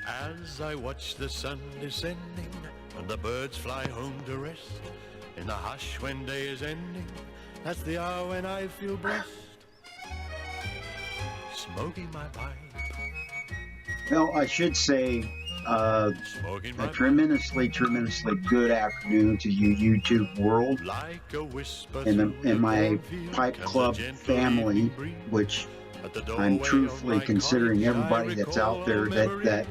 As I watch the sun descending and the birds fly home to rest, in the hush when day is ending, that's the hour when I feel blessed. Smoking my pipe. Well, I should say Smoking a my tremendously good afternoon to you, YouTube world, like a whisper and my Pipe Club family, which I'm truthfully considering everybody that's out there that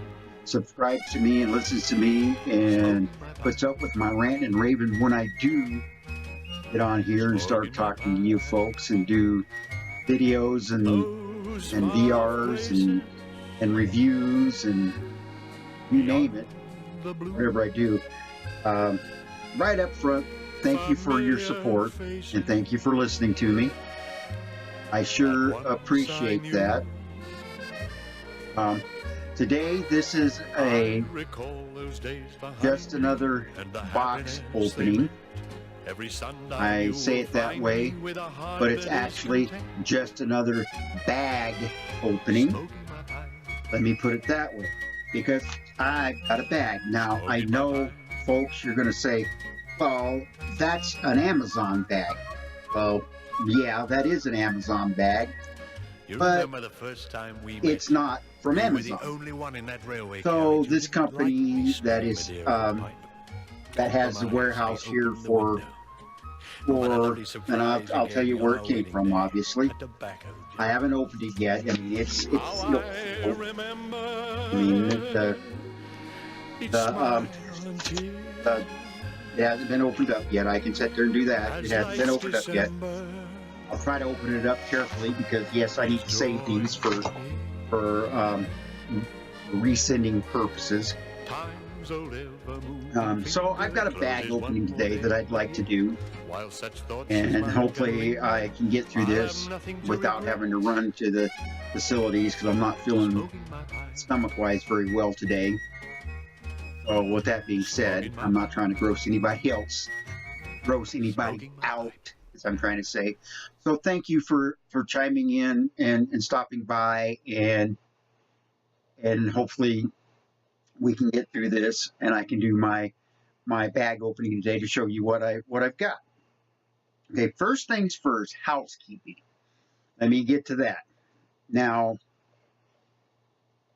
subscribes to me and listens to me and puts up with my rant and raving when I do get on here and start talking to you folks and do videos and VRs and reviews and you name it, whatever I do. Right up front, thank you for your support and thank you for listening to me. I sure appreciate that. Today, this is just another box opening. I say it that way, but it's actually just another bag opening. Let me put it that way, because I got a bag. Now, I know, folks, you're going to say, well, that's an Amazon bag. Well, yeah, that is an Amazon bag, but it's not from Amazon. So this company that is that has the warehouse here for and I'll tell you where it came from. Obviously, I haven't opened it yet. I mean, it's sealed. I mean, it hasn't been opened up yet. I can sit there and do that. It hasn't been opened up yet. I'll try to open it up carefully because yes, I need to save these for resending purposes. So I've got a bag opening today that I'd like to do, and hopefully I can get through this without having to run to the facilities because I'm not feeling stomach-wise very well today. So with that being said, I'm not trying to gross anybody out, as I'm trying to say. So thank you for chiming in and stopping by, and hopefully we can get through this and I can do my bag opening today to show you what I've got. Okay, first things first, housekeeping. Let me get to that. Now,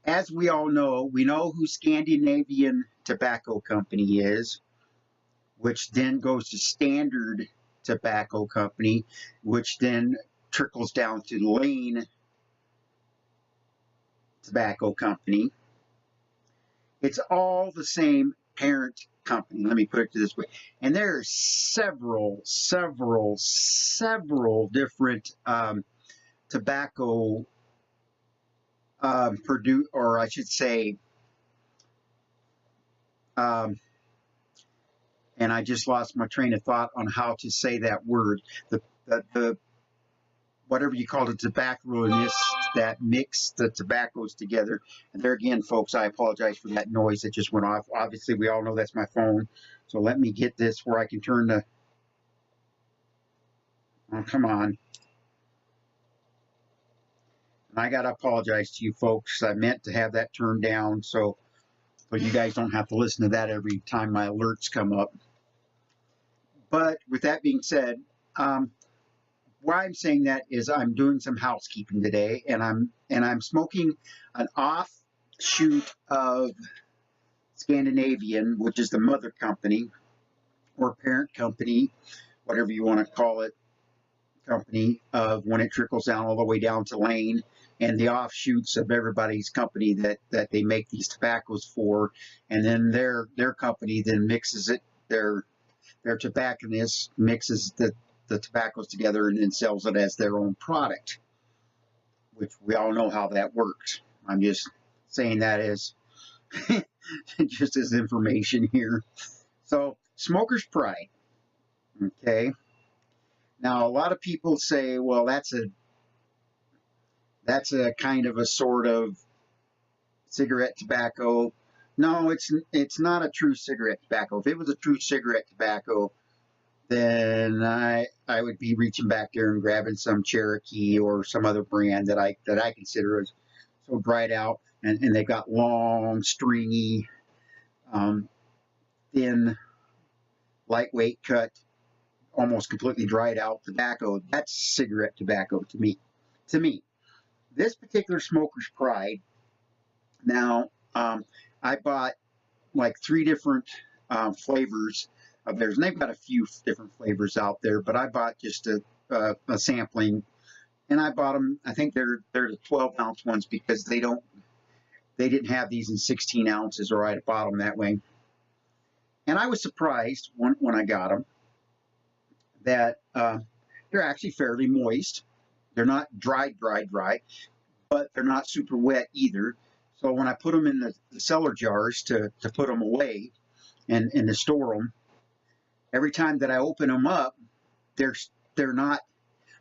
as we all know, we know who Scandinavian Tobacco Company is, which then goes to Standard Tobacco Company, which then trickles down to Lane Tobacco Company. It's all the same parent company. Let me put it this way. And there are several different tobacco or I should say, and I just lost my train of thought on how to say that word. The whatever you call it, tobacconists that mix the tobaccos together. And there again, folks, I apologize for that noise that just went off. Obviously, we all know that's my phone. So let me get this where I can turn the... Oh, come on. And I got to apologize to you folks. I meant to have that turned down so you guys don't have to listen to that every time my alerts come up. But with that being said, why I'm saying that is I'm doing some housekeeping today, and I'm smoking an offshoot of Scandinavian, which is the mother company or parent company, whatever you want to call it, company of when it trickles down all the way down to Lane, and the offshoots of everybody's company that they make these tobaccos for, and then their company then mixes it, their tobacconist mixes the tobaccos together and then sells it as their own product, which we all know how that works. I'm just saying that as just as information here. So, Smoker's Pride. Okay. Now, a lot of people say, well, that's a kind of a sort of cigarette tobacco. No, it's not a true cigarette tobacco. If it was a true cigarette tobacco, then I would be reaching back there and grabbing some Cherokee or some other brand that I consider as so dried out. and they've got long, stringy, thin, lightweight cut, almost completely dried out tobacco. That's cigarette tobacco to me. This particular Smoker's Pride, now I bought like 3 different flavors of theirs, and they've got a few different flavors out there, but I bought just a sampling, and I bought them. I think they're the 12-ounce ones because they didn't have these in 16 ounces, or I'd bought them that way. And I was surprised when I got them that they're actually fairly moist. They're not dry, but they're not super wet either. So when I put them in the cellar jars to put them away and to store them, every time that I open them up, they're not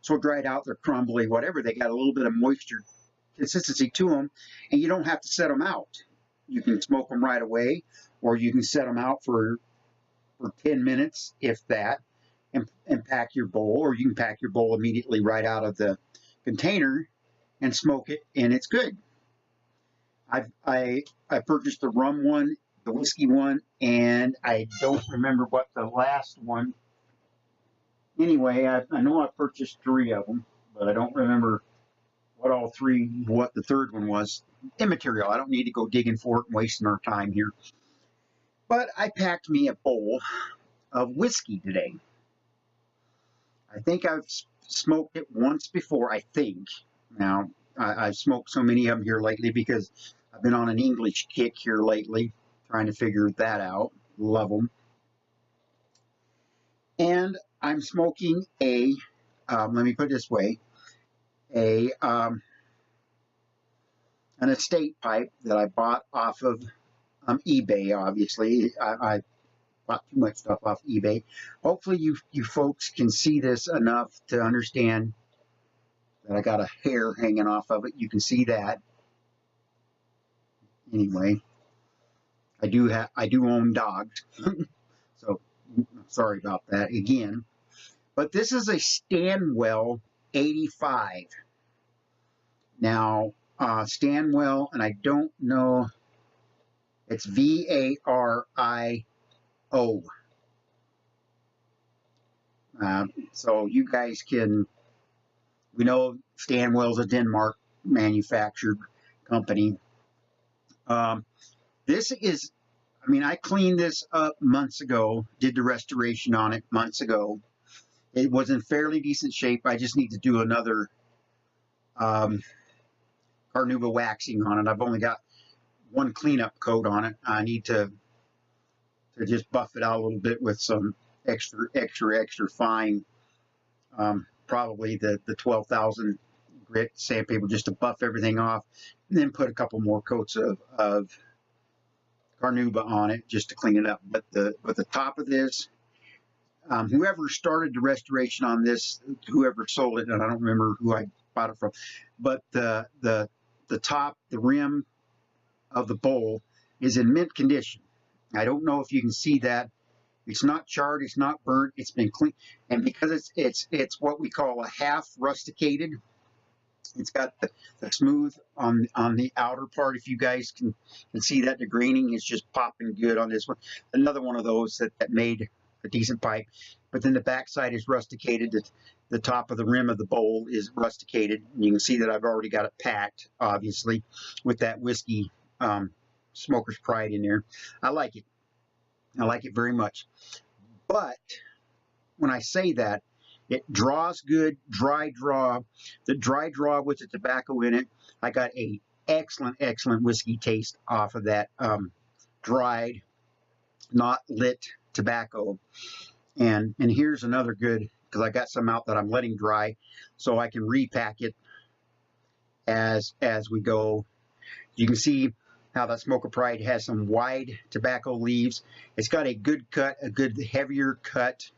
so dried out, they're crumbly, whatever. They got a little bit of moisture consistency to them, and you don't have to set them out. You can smoke them right away, or you can set them out for 10 minutes, if that, and pack your bowl, or you can pack your bowl immediately right out of the container and smoke it, and it's good. I purchased the rum one, the whiskey one, and I don't remember what the last one. Anyway, I know I purchased 3 of them, but I don't remember what the third one was. Immaterial. I don't need to go digging for it and wasting our time here. But I packed me a bowl of whiskey today. I think I've smoked it once before, I think. Now, I've smoked so many of them here lately because I've been on an English kick here lately, trying to figure that out. Love them. And I'm smoking let me put it this way, an estate pipe that I bought off of eBay, obviously. I bought too much stuff off eBay. Hopefully you folks can see this enough to understand that I got a hair hanging off of it. You can see that. Anyway, I do own dogs, so sorry about that again. But this is a Stanwell 85. Now, Stanwell, and I don't know, it's Vario. So you guys can, we know Stanwell's a Denmark manufactured company. This is, I mean, I cleaned this up months ago, did the restoration on it months ago. It was in fairly decent shape. I just need to do another Carnauba waxing on it. I've only got 1 cleanup coat on it. I need to just buff it out a little bit with some extra fine, probably the 12,000 grit sandpaper, just to buff everything off, and then put a couple more coats of Carnauba on it just to clean it up. But the top of this, whoever started the restoration on this, whoever sold it, and I don't remember who I bought it from, but the top, the rim of the bowl is in mint condition. I don't know if you can see that. It's not charred, it's not burnt, it's been clean, and because it's what we call a half rusticated. It's got the smooth on the outer part. If you guys can see that, the graining is just popping good on this one. Another one of those that made a decent pipe. But then the backside is rusticated. The top of the rim of the bowl is rusticated. And you can see that I've already got it packed, obviously, with that whiskey Smoker's Pride in there. I like it. I like it very much. But when I say that, it draws good, dry draw. The dry draw with the tobacco in it, I got a excellent whiskey taste off of that dried, not lit tobacco. And here's another good, because I got some out that I'm letting dry, so I can repack it as we go. You can see how that Smoker Pride has some wide tobacco leaves. It's got a good cut, a good heavier cut,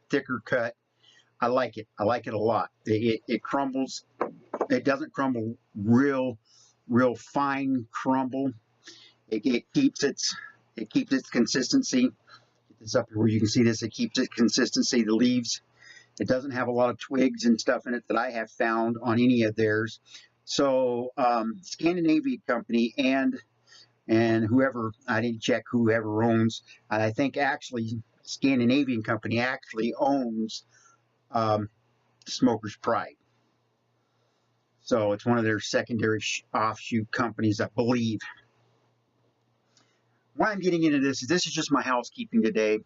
thicker cut. I like it. I like it a lot. It crumbles. It doesn't crumble real fine crumble. It keeps its consistency. Get this up here where you can see this. It keeps its consistency. The leaves. It doesn't have a lot of twigs and stuff in it that I have found on any of theirs. So Scandinavian company and whoever, I didn't check whoever owns. I think actually Scandinavian company actually owns Smoker's Pride. So it's one of their secondary offshoot companies, I believe. Why I'm getting into this is just my housekeeping today.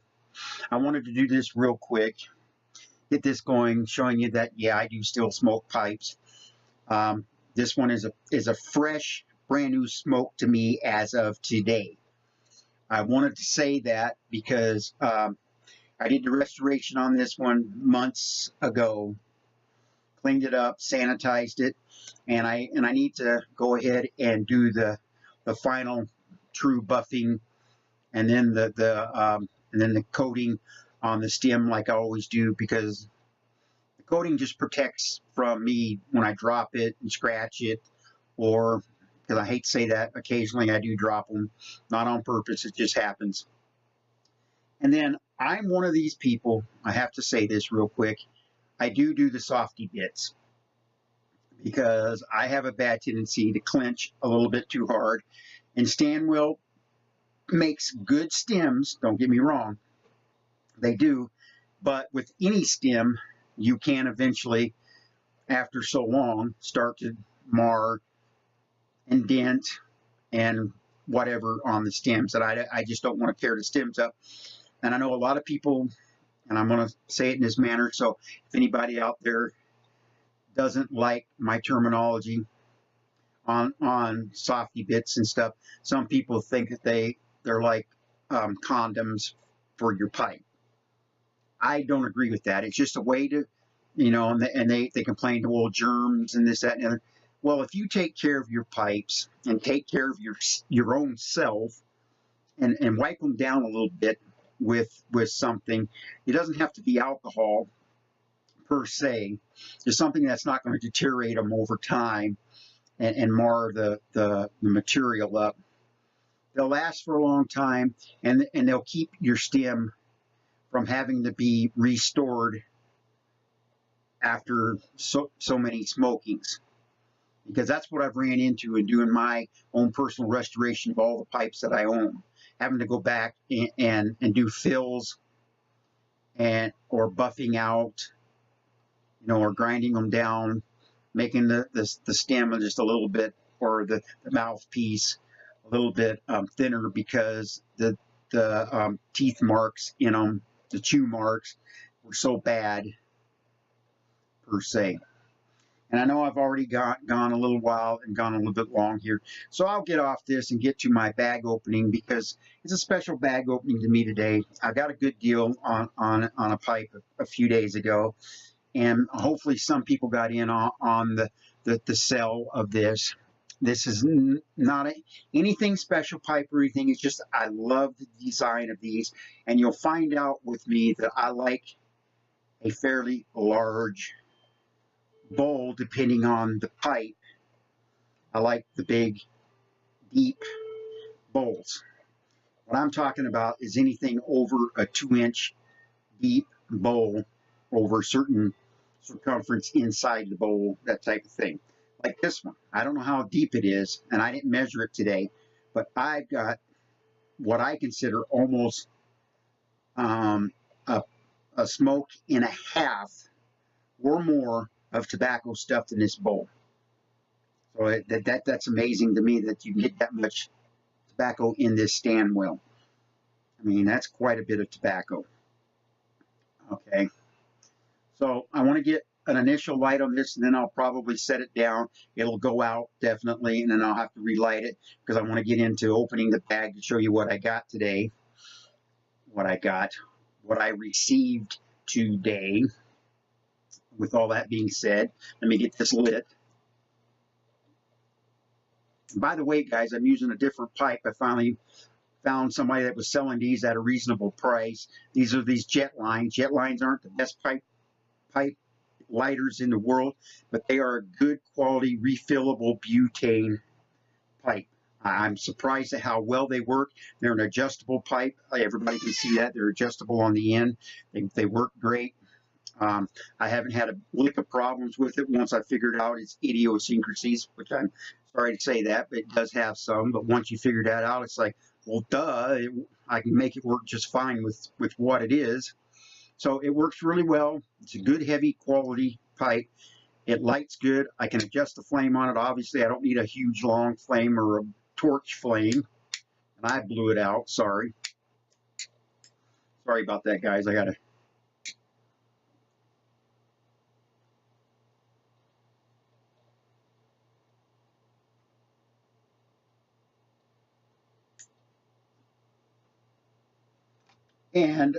I wanted to do this real quick, get this going, showing you that, yeah, I do still smoke pipes. This one is a fresh, brand new smoke to me as of today. I wanted to say that because I did the restoration on this one months ago, cleaned it up, sanitized it, and I need to go ahead and do the final true buffing, and then the coating on the stem like I always do, because the coating just protects from me when I drop it and scratch it, or because I hate to say that, occasionally I do drop them, not on purpose, it just happens. And then I'm one of these people, I have to say this real quick, I do the softy bits because I have a bad tendency to clench a little bit too hard. And Stanwell makes good stems, don't get me wrong, they do, but with any stem you can eventually, after so long, start to mar and dent and whatever on the stems, that I just don't want to tear the stems up. And I know a lot of people, and I'm going to say it in this manner, so if anybody out there doesn't like my terminology on softy bits and stuff, some people think that they're like condoms for your pipe. I don't agree with that. It's just a way to, and they complain to old germs and this, that, and the other. Well, if you take care of your pipes and take care of your own self and wipe them down a little bit with something, it doesn't have to be alcohol per se. It's something that's not going to deteriorate them over time and mar the material up. They'll last for a long time, and they'll keep your stem from having to be restored after so many smokings. Because that's what I've ran into in doing my own personal restoration of all the pipes that I own. Having to go back and do fills or buffing out, or grinding them down, making the stem just a little bit, or the mouthpiece a little bit thinner, because the teeth marks in them, the chew marks, were so bad per se. And I know I've already gone a little while and gone a little bit long here, so I'll get off this and get to my bag opening, because it's a special bag opening to me today. I got a good deal on a pipe a few days ago, and hopefully some people got in on the sell of this. This is not anything special pipe or anything. It's just I love the design of these, and you'll find out with me that I like a fairly large bowl depending on the pipe. I like the big, deep bowls. What I'm talking about is anything over a 2-inch deep bowl, over a certain circumference inside the bowl, that type of thing. Like this one. I don't know how deep it is, and I didn't measure it today, but I've got what I consider almost a smoke and a half or more of tobacco stuffed in this bowl. So that's amazing to me that you get that much tobacco in this Stanwell. I mean, that's quite a bit of tobacco. Okay. So I want to get an initial light on this, and then I'll probably set it down. It'll go out definitely, and then I'll have to relight it, because I want to get into opening the bag to show you what I got today. What I received today. With all that being said, let me get this lit. And by the way, guys, I'm using a different pipe. I finally found somebody that was selling these at a reasonable price. These are these jet lines. Jet lines aren't the best pipe lighters in the world, but they are a good quality refillable butane pipe. I'm surprised at how well they work. They're an adjustable pipe. Everybody can see that. They're adjustable on the end. They work great. I haven't had a lick of problems with it once I figured out its idiosyncrasies, which I'm sorry to say that, but it does have some. But once you figure that out, it's like, well, duh, I can make it work just fine with what it is. So it works really well. It's a good, heavy quality pipe. It lights good. I can adjust the flame on it. Obviously, I don't need a huge, long flame or a torch flame. And I blew it out. Sorry. Sorry about that, guys. I got to... And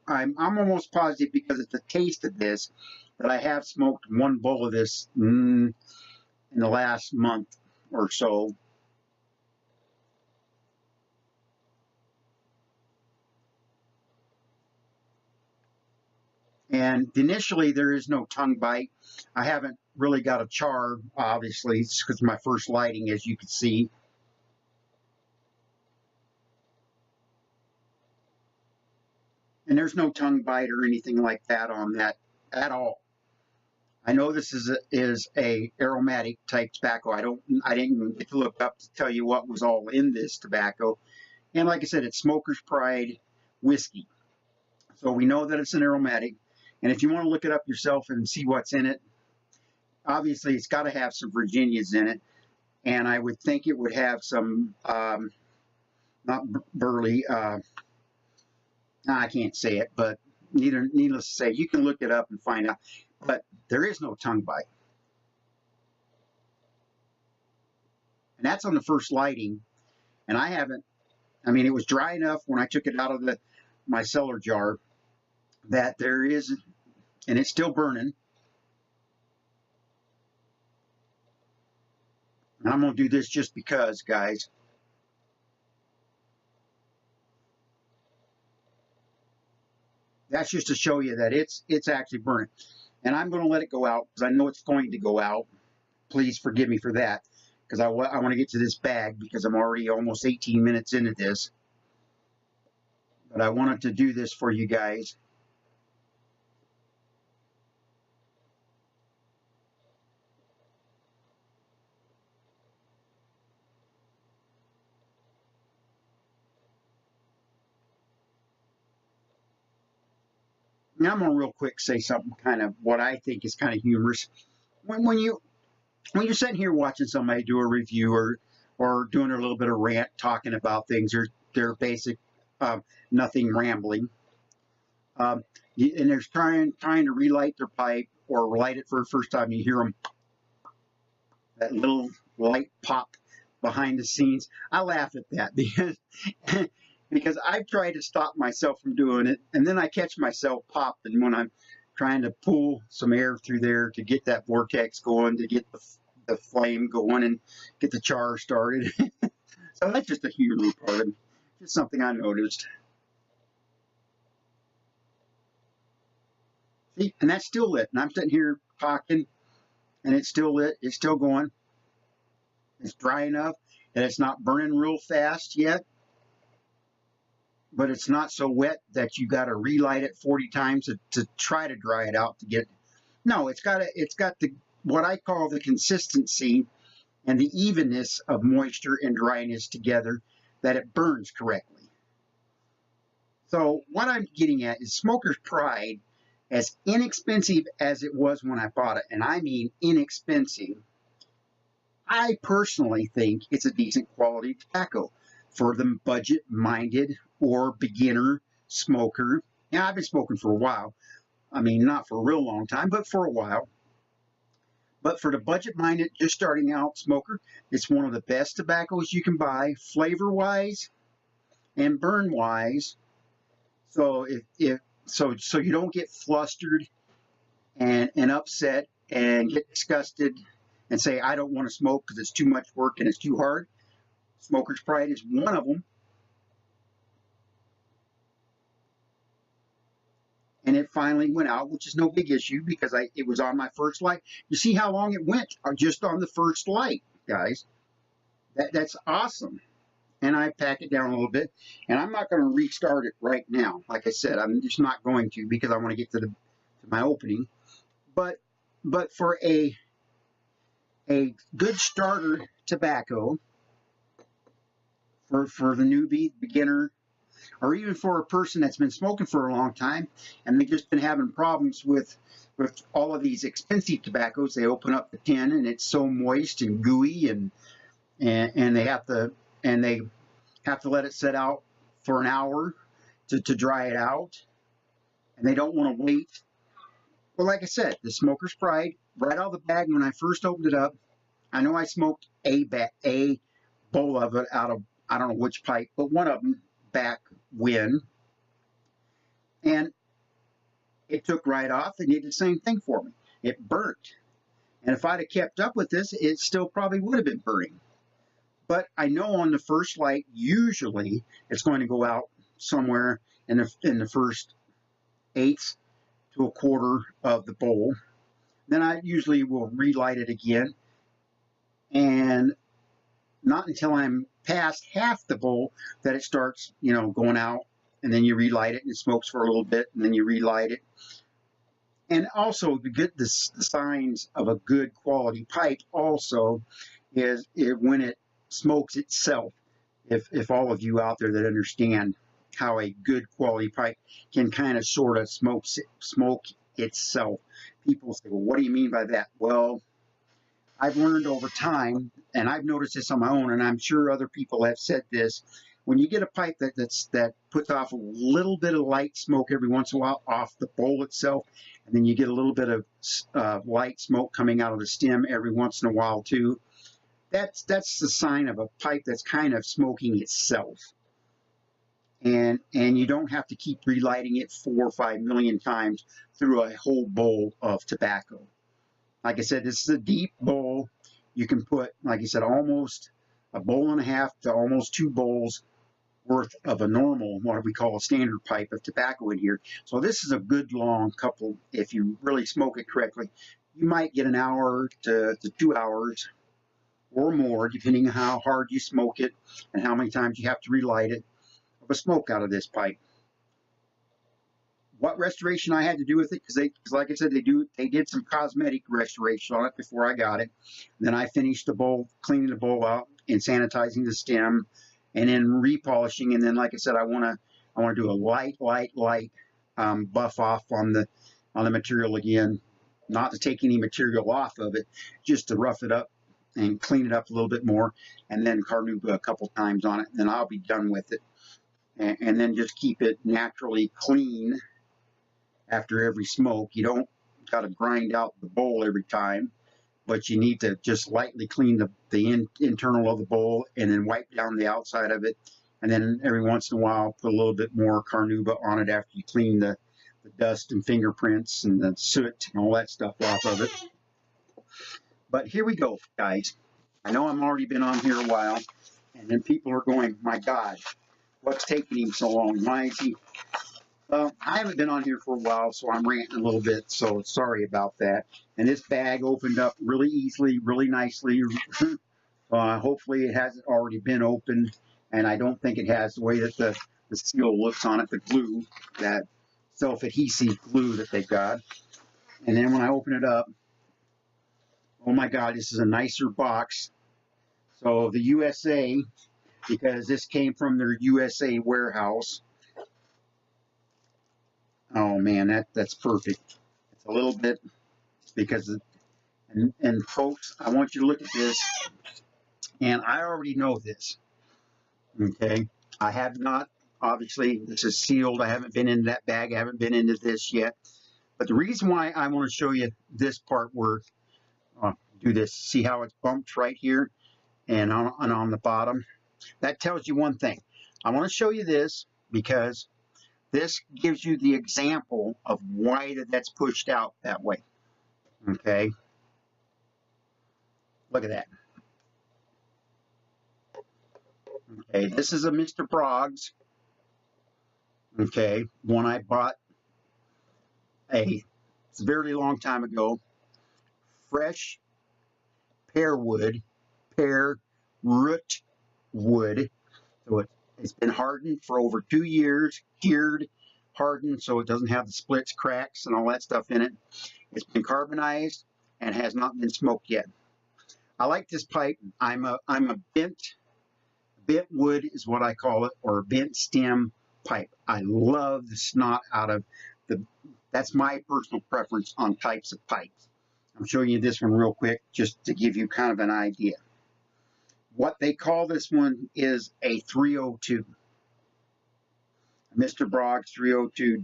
I'm almost positive, because it's the taste of this, that I have smoked one bowl of this in the last month or so. And initially, there is no tongue bite. I haven't really got a char, obviously, it's because my first lighting, as you can see. And there's no tongue bite or anything like that on that at all. I know this is a aromatic type tobacco. I didn't get to look up to tell you what was all in this tobacco. And like I said, it's Smoker's Pride whiskey. So we know that it's an aromatic. And if you want to look it up yourself and see what's in it, obviously it's got to have some Virginias in it. And I would think it would have some, not burley, I can't say it, but needless to say, you can look it up and find out. But there is no tongue bite. And that's on the first lighting. And I haven't, I mean, it was dry enough when I took it out of my cellar jar that there is, and it's still burning. And I'm going to do this just because, guys. That's just to show you that it's actually burning. And I'm going to let it go out because I know it's going to go out. Please forgive me for that, because I want to get to this bag, because I'm already almost 18 minutes into this. But I wanted to do this for you guys. Now I'm going to real quick say something kind of what I think is kind of humorous. When you're sitting here watching somebody do a review or doing a little bit of rant, talking about things, or their basic nothing rambling, and they're trying to relight their pipe or light it for the first time, you hear them, that little light pop behind the scenes. I laugh at that because I've tried to stop myself from doing it, and then I catch myself popping when I'm trying to pull some air through there to get that vortex going, to get the flame going and get the char started. So that's just a humorous part of it. Just something I noticed. See, and that's still lit, and I'm sitting here talking, and it's still lit, it's still going. It's dry enough that it's not burning real fast yet, but it's not so wet that you got to relight it 40 times to try to dry it out to get. No, it's got the what I call the consistency and the evenness of moisture and dryness together, that it burns correctly. So what I'm getting at is Smoker's Pride, as inexpensive as it was when I bought it, and I mean inexpensive, I personally think it's a decent quality tobacco for the budget-minded or beginner smoker. Now, I've been smoking for a while. I mean, not for a real long time, but for a while. But for the budget-minded, just starting out smoker, it's one of the best tobaccos you can buy, flavor-wise and burn-wise. So so you don't get flustered and upset and get disgusted and say, I don't want to smoke because it's too much work and it's too hard. Smoker's Pride is one of them. And it finally went out, which is no big issue because it was on my first light. You see how long it went just on the first light, guys. That's awesome. And I pack it down a little bit. And I'm not going to restart it right now. Like I said, I'm just not going to, because I want to get to my opening. But for a good starter tobacco, for the newbie, beginner, or even for a person that's been smoking for a long time and they've just been having problems with all of these expensive tobaccos. They open up the tin and it's so moist and gooey, and they have to let it sit out for an hour to dry it out, and they don't want to wait. Well, like I said, the Smoker's Pride, right out of the bag when I first opened it up, I know I smoked a bowl of it out of, I don't know which pipe, but one of them back when, and it took right off and did the same thing for me. It burnt. And if I'd have kept up with this, it still probably would have been burning. But I know on the first light, usually it's going to go out somewhere in the first eighth to a quarter of the bowl. Then I usually will relight it again, and not until I'm past half the bowl that it starts, going out, and then you relight it and it smokes for a little bit, and then you relight it. And also, to get the signs of a good quality pipe also is when it smokes itself. If all of you out there that understand how a good quality pipe can kind of sort of smoke itself, people say, well, what do you mean by that? Well, I've learned over time, and I've noticed this on my own, and I'm sure other people have said this. When you get a pipe that puts off a little bit of light smoke every once in a while off the bowl itself, and then you get a little bit of light smoke coming out of the stem every once in a while too, that's the sign of a pipe that's kind of smoking itself. And you don't have to keep relighting it 4 or 5 million times through a whole bowl of tobacco. Like I said, this is a deep bowl. You can put, like I said, almost a bowl and a half to almost 2 bowls worth of a normal, what we call a standard pipe of tobacco in here. So this is a good long couple. If you really smoke it correctly, you might get an hour to 2 hours or more, depending on how hard you smoke it and how many times you have to relight it, of a smoke out of this pipe. What restoration I had to do with it, because like I said, they did some cosmetic restoration on it before I got it. And then I finished the bowl, cleaning the bowl out and sanitizing the stem, and then repolishing. And then, like I said, I want to do a light buff off on the material again, not to take any material off of it, just to rough it up and clean it up a little bit more, and then carnauba a couple times on it, and then I'll be done with it. And then just keep it naturally clean after every smoke. You don't got to grind out the bowl every time, but you need to just lightly clean the internal of the bowl, and then wipe down the outside of it, and then every once in a while put a little bit more carnauba on it after you clean the dust and fingerprints and the soot and all that stuff off of it. But here we go, guys. I know I've already been on here a while, and then people are going, my God, what's taking him so long? Why is he? Well, I haven't been on here for a while, so I'm ranting a little bit, so sorry about that. And this bag opened up really easily, really nicely. Hopefully it hasn't already been opened, and I don't think it has, the way that the seal looks on it, the glue, that self-adhesive glue that they've got. And then when I open it up, oh my God, this is a nicer box. So the USA, because this came from their USA warehouse. Oh man, that's perfect. It's a little bit, because, and folks, I want you to look at this, and I already know this, okay? I have not, obviously, this is sealed. I haven't been into that bag. I haven't been into this yet. But the reason why I want to show you this part where, do this, see how it's bumped right here and on the bottom? That tells you one thing. I want to show you this because this gives you the example of why that's pushed out that way. Okay? Look at that. Okay, this is a Mr. Broggs. Okay, one I bought it's a very long time ago. Fresh pear root wood. So it's been hardened for over 2 years, cured, hardened so it doesn't have the splits, cracks, and all that stuff in it. It's been carbonized and has not been smoked yet. I like this pipe. I'm a bent wood is what I call it, or bent stem pipe. I love the snot out of the. That's my personal preference on types of pipes. I'm showing you this one real quick just to give you kind of an idea. What they call this one is a 302. Mr. Broggs 302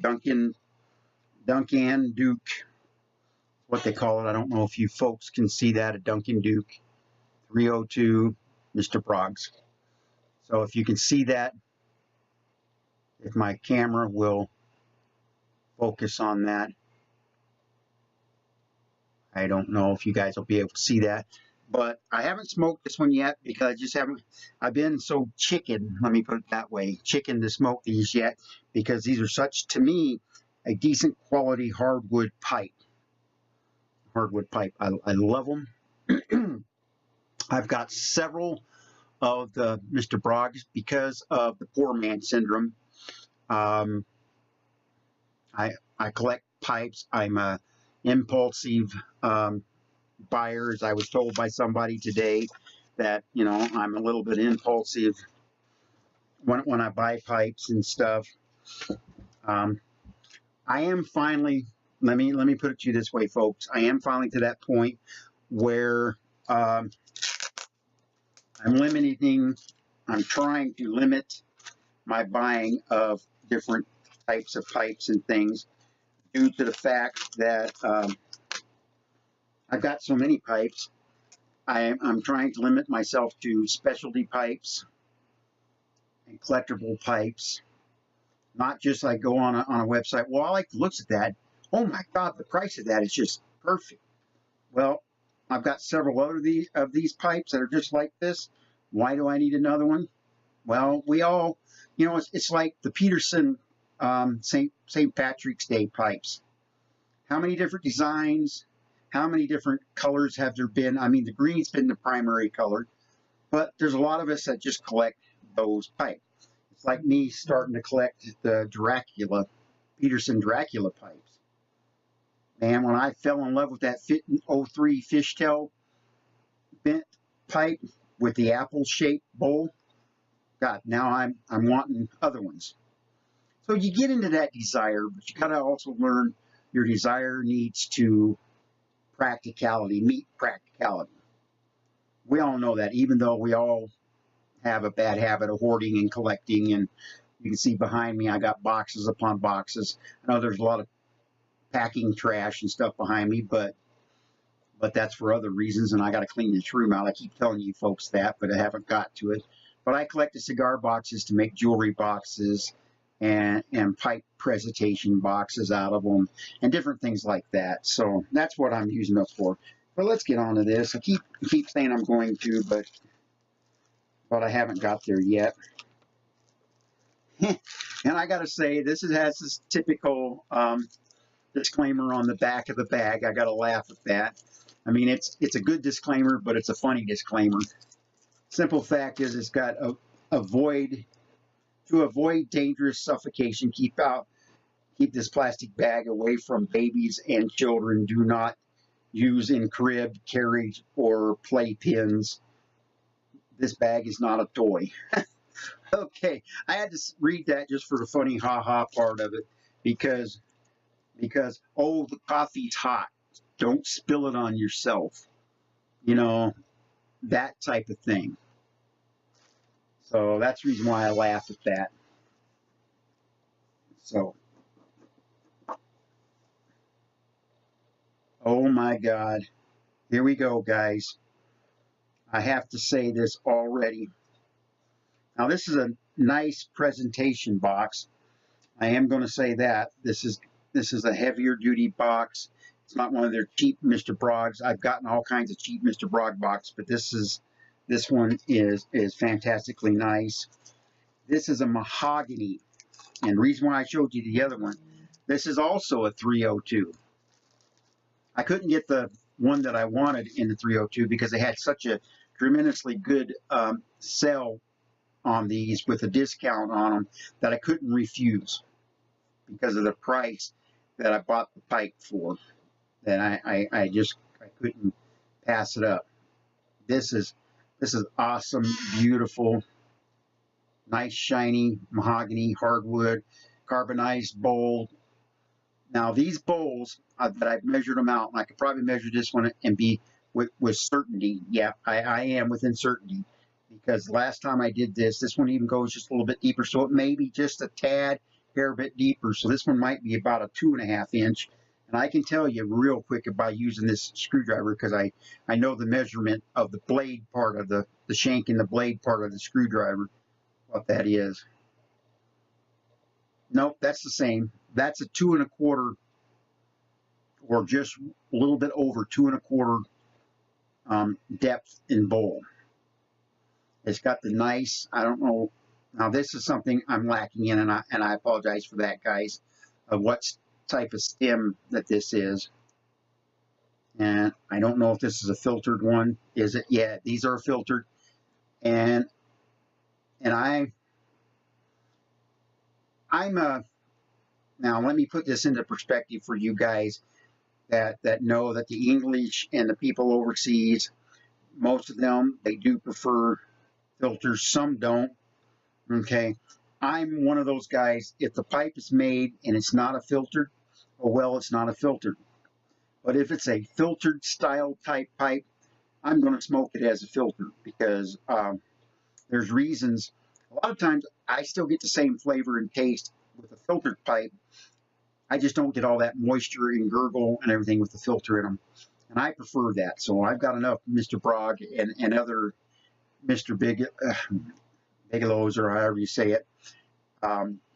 Duncan Duke, what they call it. I don't know if you folks can see that, a Duncan Duke 302 Mr. Broggs. So if you can see that, if my camera will focus on that. I don't know if you guys will be able to see that. But I haven't smoked this one yet because I just haven't, I've been so chicken, let me put it that way, chicken to smoke these yet, because these are such, to me, a decent quality hardwood pipe. Hardwood pipe. I love them. I've got several of the Mr. Broggs because of the poor man syndrome. I collect pipes. I'm a impulsive buyer, as I was told by somebody today, that, you know, I'm a little bit impulsive when I buy pipes and stuff. I am finally, let me put it to you this way, folks. I am finally to that point where I'm trying to limit my buying of different types of pipes and things due to the fact that I've got so many pipes. I'm trying to limit myself to specialty pipes and collectible pipes. Not just like go on a website, well, I like the looks of that. Oh my God, the price of that is just perfect. Well, I've got several other of these pipes that are just like this. Why do I need another one? Well, we all, you know, it's like the Peterson St. Patrick's Day pipes. How many different designs? How many different colors have there been? I mean, the green's been the primary color, but there's a lot of us that just collect those pipes. It's like me starting to collect the Dracula, Peterson Dracula pipes. And when I fell in love with that 03 fishtail bent pipe with the apple-shaped bowl, God, now I'm wanting other ones. So you get into that desire, but you gotta also learn your desire needs to meet practicality. We all know that, even though we all have a bad habit of hoarding and collecting, and you can see behind me I got boxes upon boxes. I know there's a lot of packing trash and stuff behind me, but that's for other reasons, and I got to clean this room out. I keep telling you folks that, but I haven't got to it. But I collect the cigar boxes to make jewelry boxes and pipe presentation boxes out of them and different things like that. So that's what I'm using them for. But let's get on to this. I keep saying I'm going to, but I haven't got there yet. And I got to say, this has this typical disclaimer on the back of the bag. I got to laugh at that. I mean, it's a good disclaimer, but it's a funny disclaimer. Simple fact is, it's got to avoid dangerous suffocation. Keep this plastic bag away from babies and children. Do not use in crib, carriage, or playpens. This bag is not a toy. Okay, I had to read that just for the funny ha-ha part of it, because oh, the coffee's hot. Don't spill it on yourself. You know, that type of thing. So that's the reason why I laugh at that. So, oh my God. Here we go, guys. I have to say this already. Now, this is a nice presentation box. I am going to say that. This is a heavier duty box. It's not one of their cheap Mr. Broggs. I've gotten all kinds of cheap Mr. Brogg box, but this one is fantastically nice. This is a mahogany. And the reason why I showed you the other one, this is also a 302. I couldn't get the one that I wanted in the 302 because they had such a tremendously good sale on these with a discount on them that I couldn't refuse. because of the price that I bought the pipe for. That I couldn't pass it up. This is awesome, beautiful, nice shiny mahogany hardwood carbonized bowl. Now these bowls that I've measured them out, and I could probably measure this one and be with certainty. Yeah, I am within certainty, because last time I did this one even goes just a little bit deeper, so it may be just a tad hair bit deeper. So this one might be about a 2.5 inch. And I can tell you real quick by using this screwdriver, because I know the measurement of the blade part of the shank and the blade part of the screwdriver, what that is. Nope, that's the same. That's a 2 1/4, or just a little bit over 2 1/4 depth in bowl. It's got the nice, I don't know, now this is something I'm lacking in, and I apologize for that, guys, of what type of stem that this is. And I don't know if this is a filtered one. Is it? Yeah, these are filtered. And now let me put this into perspective for you guys that know that the English and the people overseas, most of them, they do prefer filters. Some don't. Okay, I'm one of those guys. If the pipe is made and it's not a filtered, oh well, it's not a filtered. But if it's a filtered style type pipe, I'm going to smoke it as a filter, because there's reasons. A lot of times I still get the same flavor and taste with a filtered pipe. I just don't get all that moisture and gurgle and everything with the filter in them. And I prefer that. So I've got enough Mr. Bragg and other Mr. Bigelow's, or however you say it,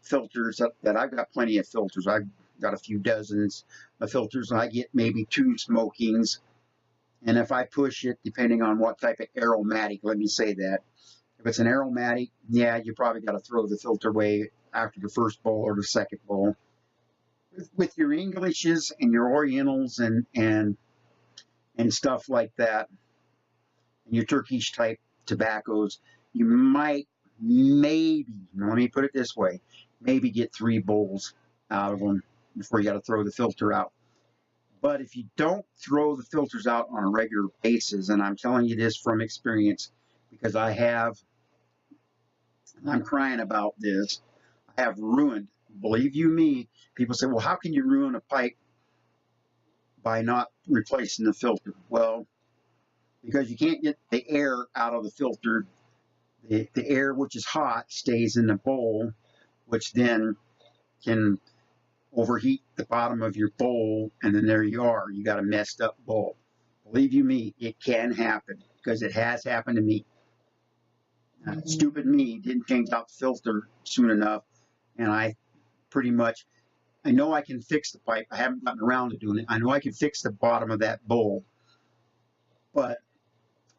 filters that I've got plenty of filters. I've got a few dozens of filters, and I get maybe 2 smokings. And if I push it, depending on what type of aromatic, let me say that. If it's an aromatic, yeah, you probably got to throw the filter away after the first bowl or the second bowl. With your Englishes and your Orientals and stuff like that, and your Turkish type tobaccos, you might, maybe, let me put it this way, maybe get 3 bowls out of them before you got to throw the filter out. But if you don't throw the filters out on a regular basis, and I'm telling you this from experience, because I'm crying about this, I have ruined, believe you me, people say, well, how can you ruin a pipe by not replacing the filter? Well, because you can't get the air out of the filter. The air, which is hot, stays in the bowl, which then can overheat the bottom of your bowl, and then there you are. You got a messed up bowl. Believe you me, it can happen, because it has happened to me. Stupid me didn't change out the filter soon enough, and I pretty much, I know I can fix the pipe. I haven't gotten around to doing it. I know I can fix the bottom of that bowl, but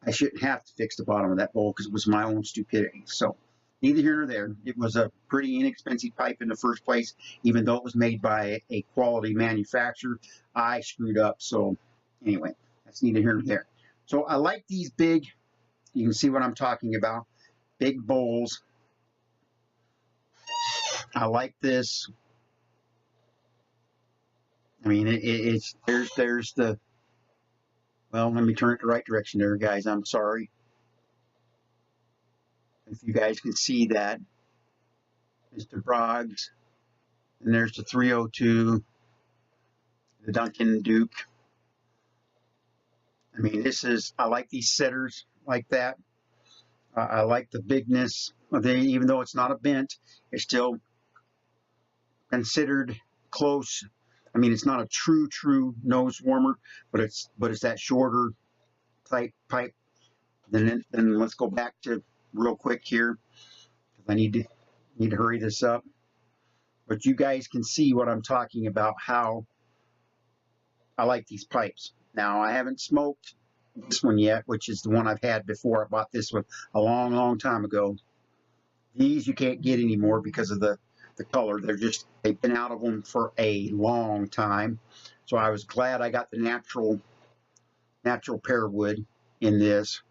I shouldn't have to fix the bottom of that bowl, because it was my own stupidity. So neither here nor there. It was a pretty inexpensive pipe in the first place, even though it was made by a quality manufacturer. I screwed up. So anyway, that's neither here nor there. So I like these big, you can see what I'm talking about, big bowls. I like this. I mean, there's the, well, let me turn it the right direction there, guys. I'm sorry. If you guys can see that, Mr. Bragg's, and there's the 302, the Duncan Duke. I mean, I like these setters like that. I like the bigness of it, even though it's not a bent, it's still considered close. I mean, it's not a true nose warmer, but it's that shorter type pipe. Then let's go back to real quick here, because I need to hurry this up. But you guys can see what I'm talking about, how I like these pipes. Now, I haven't smoked this one yet, which is the one I've had before. I bought this one a long time ago. These you can't get anymore because of the color. They've been out of them for a long time. So I was glad I got the natural pear wood in this.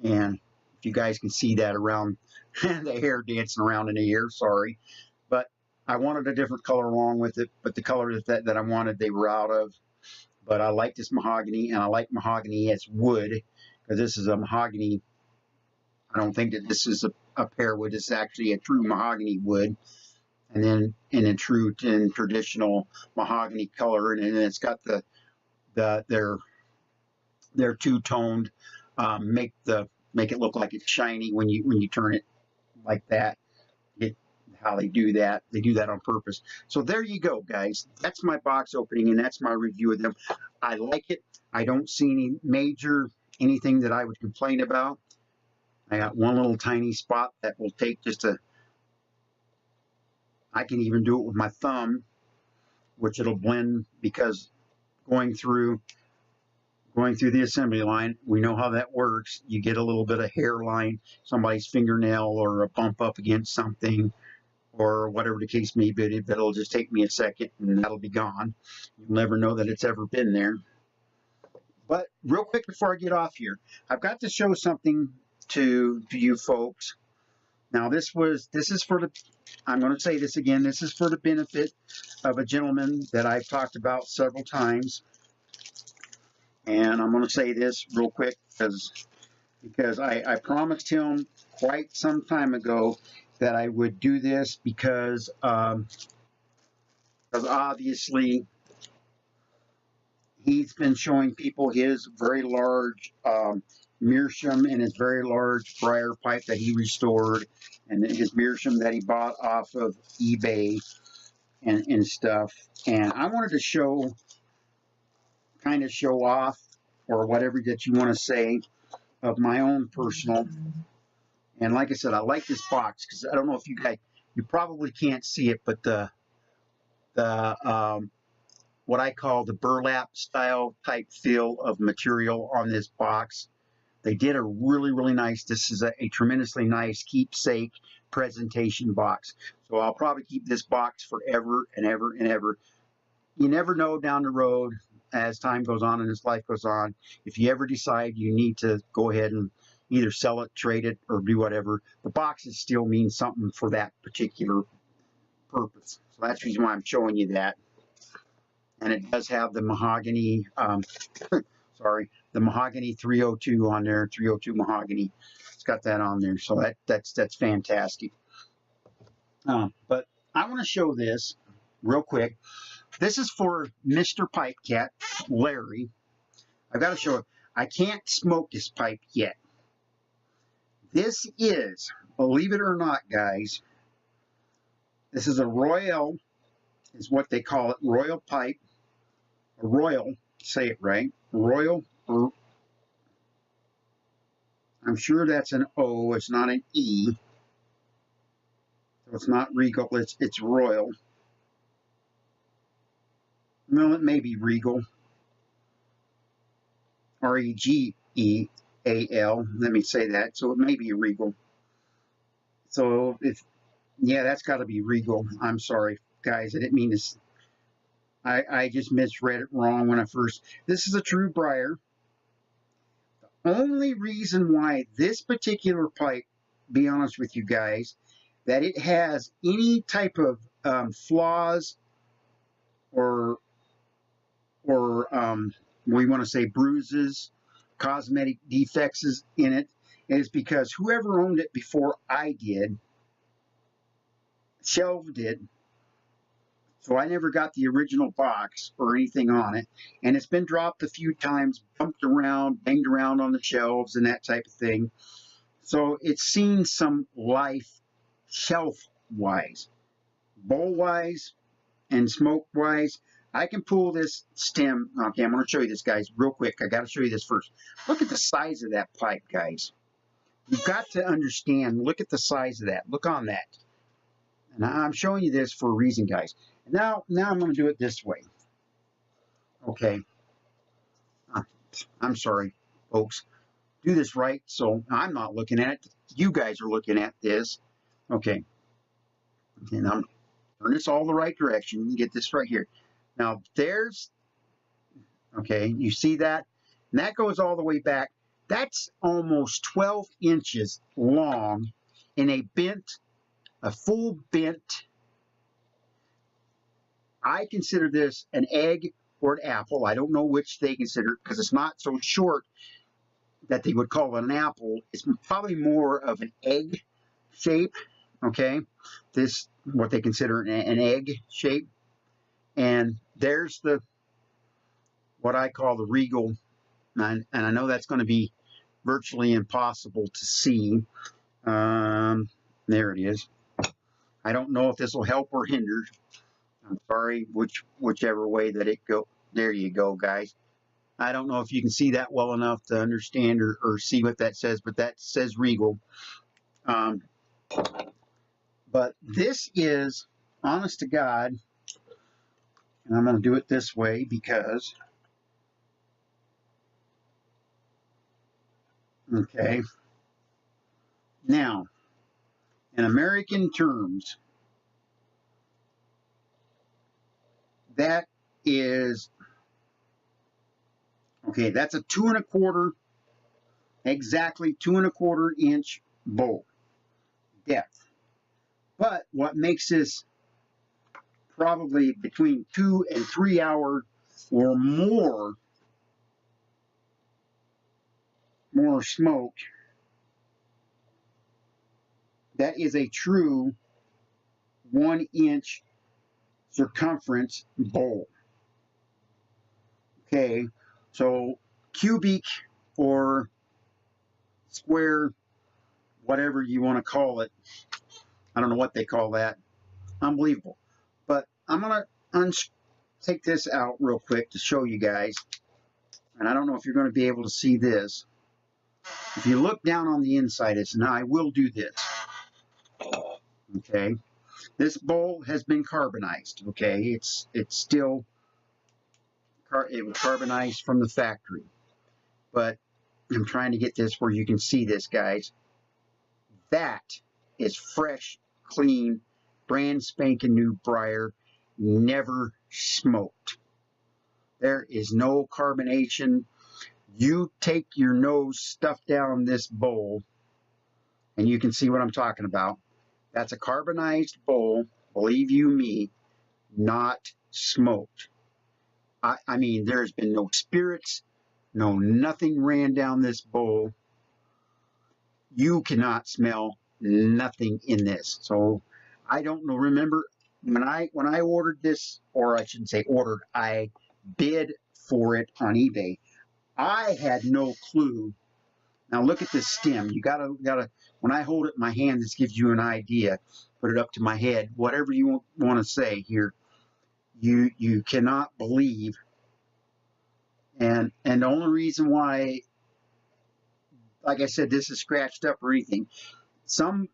And if you guys can see that around, the hair dancing around in the ear, sorry. But I wanted a different color along with it, but the color that I wanted, they were out of. But I like this mahogany, and I like mahogany as wood, because this is a mahogany. I don't think that this is a pear wood. This is actually a true mahogany wood, and then in a true and traditional mahogany color, and then it's got their two-toned, make it look like it's shiny when you turn it like that. How they do that. They do that on purpose. So there you go, guys. That's my box opening, and that's my review of them. I like it. I don't see any major anything that I would complain about. I got one little tiny spot that will take just I can even do it with my thumb, which it'll blend, because going through the assembly line, we know how that works. You get a little bit of hairline, somebody's fingernail, or a bump up against something, or whatever the case may be, but it'll just take me a second and that'll be gone. You'll never know that it's ever been there. But real quick before I get off here, I've got to show something to you folks. Now this is for the, I'm going to say this again, this is for the benefit of a gentleman that I've talked about several times. And I'm going to say this real quick because I promised him quite some time ago that I would do this, because obviously he's been showing people his very large meerschaum and his very large briar pipe that he restored, and his meerschaum that he bought off of eBay and stuff. And I wanted to kind of show off, or whatever that you want to say, of my own personal. And like I said, I like this box, because I don't know if you probably can't see it, but the what I call the burlap style type feel of material on this box. They did a really nice, this is a tremendously nice keepsake presentation box. So I'll probably keep this box forever and ever and ever. You never know down the road, as time goes on and as life goes on, if you ever decide you need to go ahead and either sell it, trade it, or do whatever, the boxes still mean something for that particular purpose. So that's the reason why I'm showing you that. And it does have the mahogany, sorry, the mahogany 302 on there, 302 mahogany. It's got that on there, so that's fantastic. But I want to show this real quick. This is for Mr. Pipe Cat, Larry. I've got to show it. I can't smoke this pipe yet. This is, believe it or not, guys, this is a Royal, is what they call it, Royal pipe. A Royal, say it right, Royal, I'm sure that's an O, it's not an E. So it's not Regal, it's Royal. No, it may be Regal. R-E-G-E-A-L. Let me say that. So it may be Regal. So yeah, that's got to be Regal. I'm sorry, guys. I didn't mean to. I just misread it wrong when I first. This is a true briar. The only reason why this particular pipe, be honest with you guys, that it has any type of flaws or we want to say bruises, cosmetic defects in it, is because whoever owned it before I did shelved it. So I never got the original box or anything on it, and it's been dropped a few times, bumped around, banged around on the shelves and that type of thing. So it's seen some life shelf-wise, bowl-wise, and smoke-wise. I can pull this stem. Okay, I'm going to show you this, guys, real quick. I got to show you this first. Look at the size of that pipe, guys. You've got to understand. Look at the size of that. Look on that. And I'm showing you this for a reason, guys. Now I'm going to do it this way. Okay. I'm sorry, folks. Do this right, so I'm not looking at it. You guys are looking at this. Okay. And I'm turn this all the right direction. You get this right here. Now there's, okay, you see that? And that goes all the way back. That's almost 12 inches long in a full bent I consider this an egg or an apple. I don't know which they consider, because it's not so short that they would call it an apple. It's probably more of an egg shape, okay? This, what they consider an egg shape. And there's the, what I call the regal, and I know that's going to be virtually impossible to see. There it is. I don't know if this will help or hinder. I'm sorry, whichever way that it go. There you go, guys. I don't know if you can see that well enough to understand or see what that says, but that says Regal. But this is, honest to God, and I'm going to do it this way because, okay, now, in American terms, that is, okay, that's a 2 1/4, exactly 2 1/4 inch bowl depth. But what makes this probably between 2 and 3 hour or more smoke, that is a true 1 inch circumference bowl. Okay, so cubic or square, whatever you want to call it, I don't know what they call that. Unbelievable. But I'm going to take this out real quick to show you guys. And I don't know if you're going to be able to see this. If you look down on the inside, it's, now I will do this. Okay. This bowl has been carbonized. Okay. It's still, it was carbonized from the factory. But I'm trying to get this where you can see this, guys. That is fresh, clean, brand spanking new briar, never smoked. There is no carbonation. You take your nose, stuff down this bowl, and you can see what I'm talking about. That's a carbonized bowl, believe you me, not smoked. I mean, there's been no spirits, no nothing ran down this bowl. You cannot smell nothing in this. So I don't know. Remember when I ordered this, or I shouldn't say ordered, I bid for it on eBay. I had no clue. Now look at this stem. You gotta when I hold it in my hand, this gives you an idea. Put it up to my head. Whatever you want to say here. You cannot believe. And the only reason why, like I said, this is scratched up or anything, and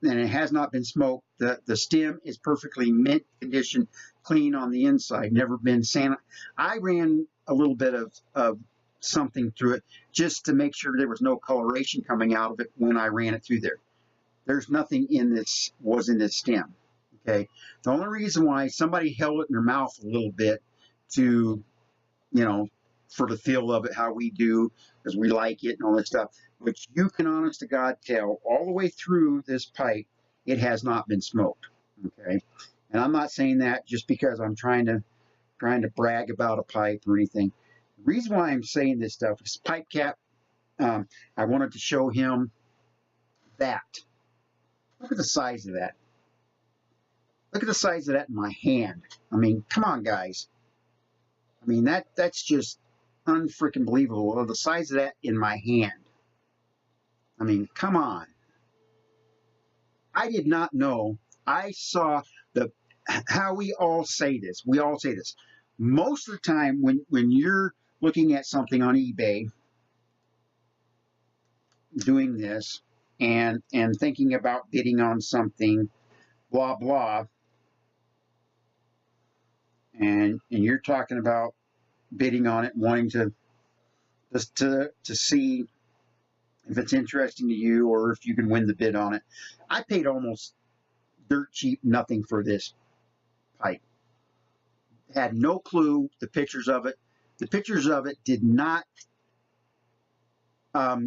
it has not been smoked. The stem is perfectly mint condition, clean on the inside, never been sanitized. I ran a little bit of something through it just to make sure there was no coloration coming out of it when I ran it through there. There's nothing in this stem. Okay. The only reason why somebody held it in their mouth a little bit to, for the feel of it, how we do, because we like it and all that stuff, which you can honest to God tell all the way through this pipe, it has not been smoked. Okay. And I'm not saying that just because I'm trying to brag about a pipe or anything. The reason why I'm saying this stuff is pipe cap. I wanted to show him that. Look at the size of that. Look at the size of that in my hand. I mean, come on, guys. I mean, that's just unfreaking believable. The size of that in my hand. I mean, come on. I did not know. I saw how we all say this. We all say this. Most of the time when you're looking at something on eBay, doing this, and thinking about bidding on something, blah, blah, and you're talking about bidding on it, wanting to see if it's interesting to you or if you can win the bid on it. I paid almost dirt cheap nothing for this pipe. Had no clue the pictures of it. The pictures of it did not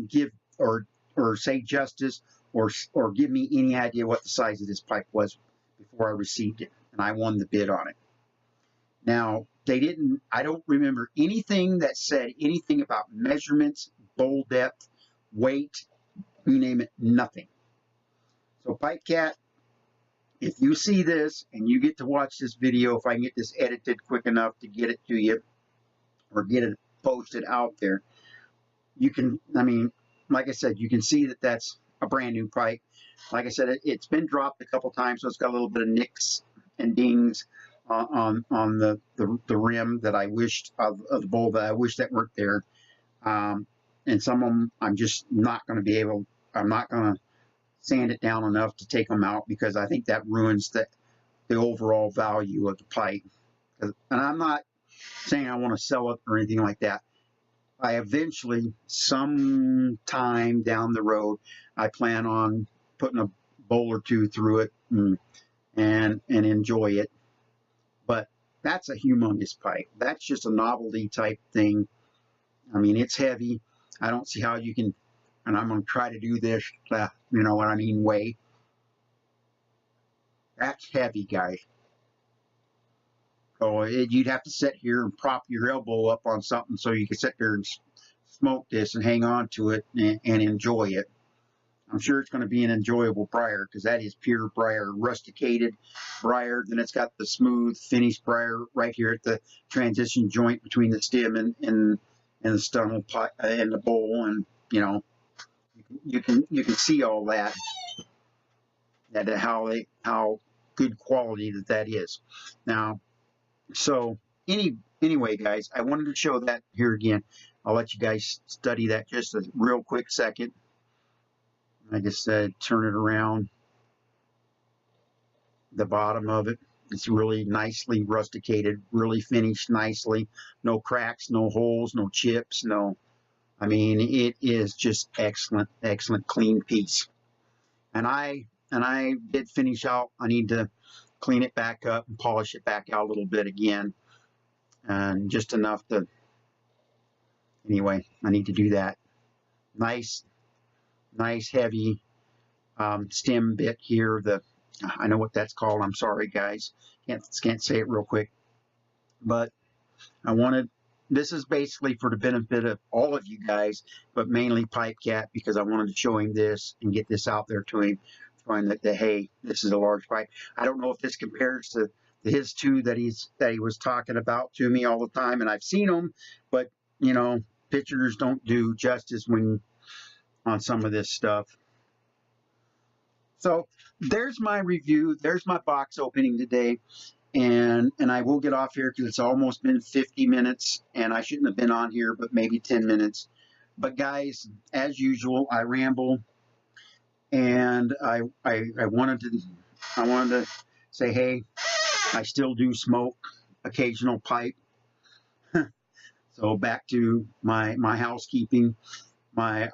give or say justice or give me any idea what the size of this pipe was before I received it, and I won the bid on it. Now, they didn't, I don't remember anything that said anything about measurements, bowl depth, weight, you name it, nothing. So Pipe Cat, if you see this and you get to watch this video, if I can get this edited quick enough to get it to you or get it posted out there, you can, I mean, like I said, you can see that that's a brand new pipe. Like I said, it's been dropped a couple times, so it's got a little bit of nicks and dings on the rim that I wished of the bowl that I wish that weren't there. And some of them I'm just not going to be able, I'm not going to sand it down enough to take them out because I think that ruins the overall value of the pipe. And I'm not saying I want to sell it or anything like that. I eventually, sometime down the road, I plan on putting a bowl or two through it and enjoy it. But that's a humongous pipe. That's just a novelty type thing. I mean, it's heavy. I don't see how you can, and I'm going to try to do this, you know what I mean, way. That's heavy, guys. So you'd have to sit here and prop your elbow up on something so you can sit there and smoke this and hang on to it and enjoy it. I'm sure it's going to be an enjoyable briar because that is pure briar, rusticated briar. Then it's got the smooth finished briar right here at the transition joint between the stem and the stumble pot and the bowl, and you know you can see all that how good quality that is. Now, so anyway, guys, I wanted to show that here again. I'll let you guys study that just a real quick second. Like I said, turn it around. The bottom of it, it's really nicely rusticated, really finished nicely. No cracks, no holes, no chips, no. I mean, it is just excellent, excellent, clean piece. And I did finish out. I need to clean it back up and polish it back out a little bit again, and just enough to. Anyway, I need to do that. Nice heavy stem bit here. I know what that's called. I'm sorry, guys. Can't say it real quick. But this is basically for the benefit of all of you guys, but mainly Pipe Cat, because I wanted to show him this and get this out there to him, showing that hey, this is a large pipe. I don't know if this compares to his two that he was talking about to me all the time, and I've seen them, but you know, pictures don't do justice on some of this stuff. So there's my review. There's my box opening today. And I will get off here because it's almost been 50 minutes and I shouldn't have been on here, but maybe 10 minutes. But guys, as usual, I ramble, and I wanted to say, hey, I still do smoke occasional pipe. So back to my housekeeping, my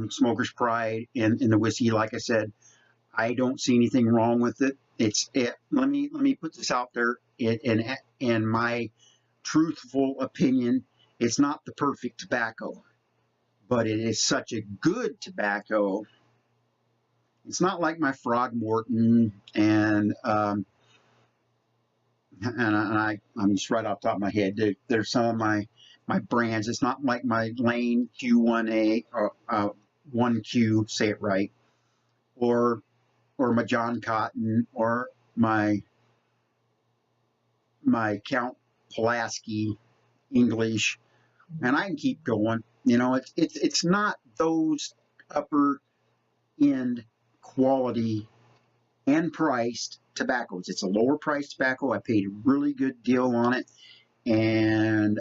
smoker's pride in the whiskey. Like I said, I don't see anything wrong with it. Let me put this out there in my truthful opinion. It's not the perfect tobacco, but it is such a good tobacco. It's not like my Frogmorton and I'm just right off the top of my head. There's some of my brands. It's not like my Lane Q1A or 1Q, say it right, or my John Cotton, or my Count Pulaski English, and I can keep going. You know, it's not those upper end quality and priced tobaccos. It's a lower priced tobacco. I paid a really good deal on it, and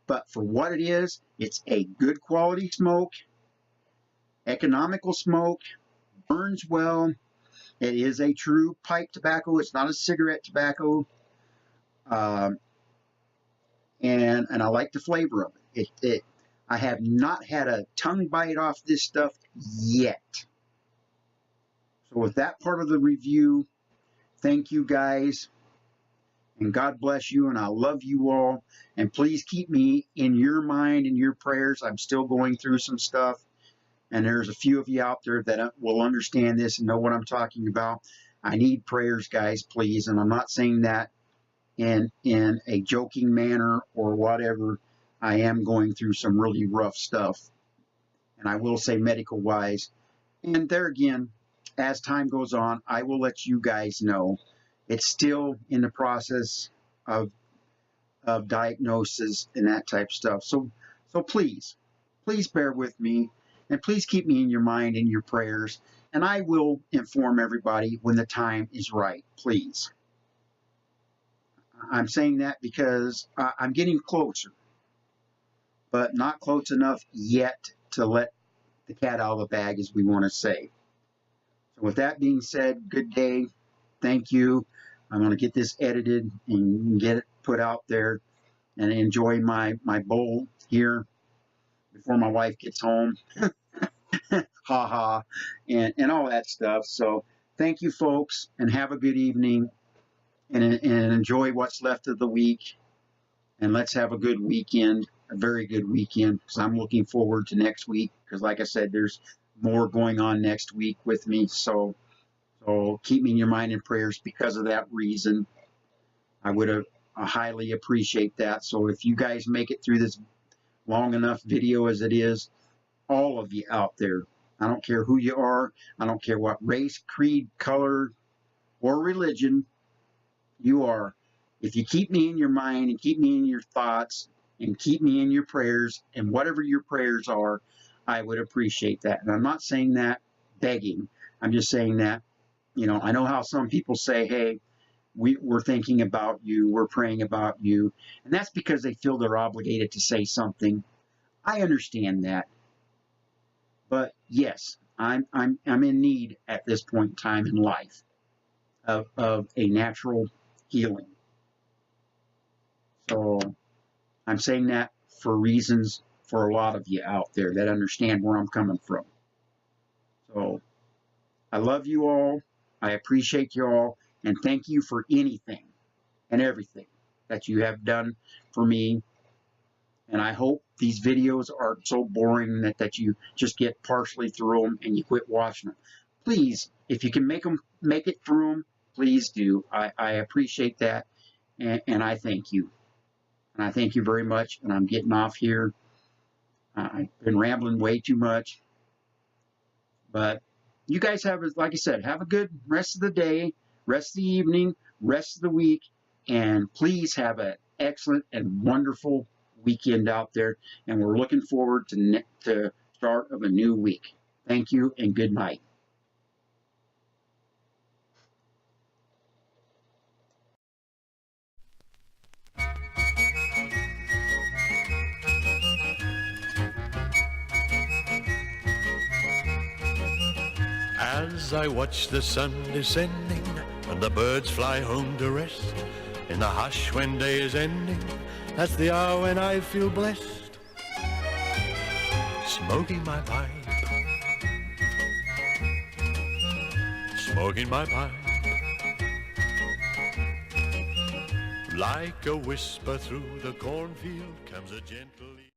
but for what it is, it's a good quality smoke, economical smoke, burns well. It is a true pipe tobacco. It's not a cigarette tobacco. And I like the flavor of it. I have not had a tongue bite off this stuff yet. So with that part of the review, thank you guys. And God bless you, and I love you all. And please keep me in your mind and your prayers. I'm still going through some stuff. And there's a few of you out there that will understand this and know what I'm talking about. I need prayers, guys, please. And I'm not saying that in a joking manner or whatever. I am going through some really rough stuff, and I will say medical wise. And there again, as time goes on, I will let you guys know. It's still in the process of diagnosis and that type of stuff. So please bear with me, and please keep me in your mind and your prayers. And I will inform everybody when the time is right, please. I'm saying that because I'm getting closer, but not close enough yet to let the cat out of the bag, as we want to say. So with that being said, good day. Thank you. I'm going to get this edited and get it put out there and enjoy my bowl here before my wife gets home. Ha ha, and all that stuff. So thank you, folks, and have a good evening, and enjoy what's left of the week. And let's have a good weekend, a very good weekend, because I'm looking forward to next week, because like I said, there's more going on next week with me. So keep me in your mind and prayers because of that reason. I would highly appreciate that. So if you guys make it through this long enough video as it is, all of you out there, I don't care who you are, I don't care what race, creed, color, or religion you are, if you keep me in your mind and keep me in your thoughts and keep me in your prayers, and whatever your prayers are, I would appreciate that. And I'm not saying that begging. I'm just saying that, you know, I know how some people say, hey, we're thinking about you, we're praying about you, and that's because they feel they're obligated to say something. I understand that. But yes, I'm in need at this point in time in life of a natural healing. So I'm saying that for reasons for a lot of you out there that understand where I'm coming from. So I love you all. I appreciate you all. And thank you for anything and everything that you have done for me. And I hope these videos aren't so boring that you just get partially through them and you quit watching them. Please, if you can make it through them, please do. I appreciate that, and I thank you. And I thank you very much, and I'm getting off here. I've been rambling way too much. But you guys have, like I said, have a good rest of the day, rest of the evening, rest of the week, and please have an excellent and wonderful weekend out there, and we're looking forward to start of a new week. Thank you and good night. As I watch the sun descending and the birds fly home to rest, in the hush when day is ending, that's the hour when I feel blessed. Smoking my pipe, smoking my pipe, like a whisper through the cornfield comes a gentle